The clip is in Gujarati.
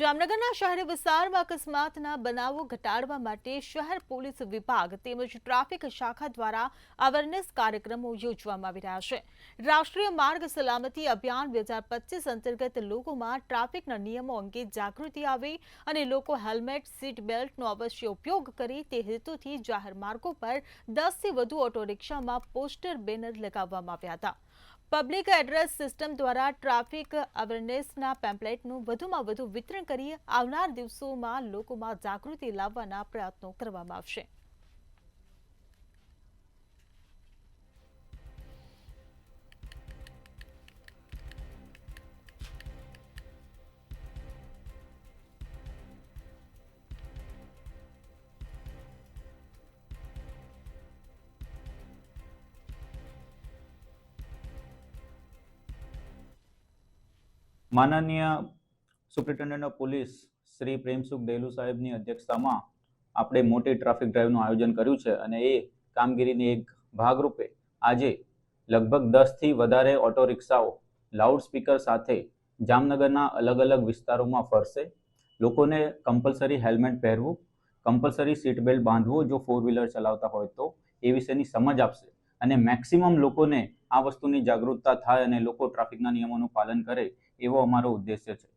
જામનગરના શહેરી વિસ્તારમાં અકસ્માતના બનાવો ઘટાડવા માટે શહેર પોલીસ વિભાગ તેમજ ટ્રાફિક શાખા દ્વારા અવેરનેસ કાર્યક્રમો યોજવામાં આવી રહ્યા છે। રાષ્ટ્રીય માર્ગ સલામતી અભિયાન 2025 અંતર્ગત લોકોમાં ટ્રાફિકના નિયમો અંગે જાગૃતિ આવે અને લોકો હેલ્મેટ, સીટ બેલ્ટનો અવશ્ય ઉપયોગ કરે તે હેતુથી જાહેર માર્ગો પર 10થી વધુ ઓટો રિક્ષામાં પોસ્ટર બેનર લગાવવામાં આવ્યા હતા। પબ્લિક એડ્રેસ સિસ્ટમ દ્વારા ટ્રાફિક અવેરનેસના પેમ્પલેટનું વધુમાં વધુ વિતરણ કરી આવનાર દિવસોમાં લોકોમાં જાગૃતિ લાવવાના પ્રયત્નો કરવામાં આવશે। માનનીય superintendent of police Shri Premsukh Delu સાહેબની અધ્યક્ષતામાં આપણે મોટી ટ્રાફિક ડ્રાઈવનું આયોજન કર્યું છે અને એ કામગીરીની એક ભાગરૂપે આજે લગભગ 10થી વધારે ઓટો રિક્ષાઓ લાઉડ સ્પીકર સાથે જામનગરના અલગ અલગ વિસ્તારોમાં ફરશે। લોકોને કમ્પલસરી હેલ્મેટ પહેરવું, કમ્પલસરી સીટ બેલ્ટ બાંધવું જો ફોર વ્હીલર ચલાવતા હોય તો એ વિશેની સમજ આપશે અને મેક્સિમમ લોકોને આ વસ્તુની જાગૃતતા થાય અને લોકો ટ્રાફિકના નિયમોનું પાલન કરે એવો અમારો ઉદ્દેશ્ય છે।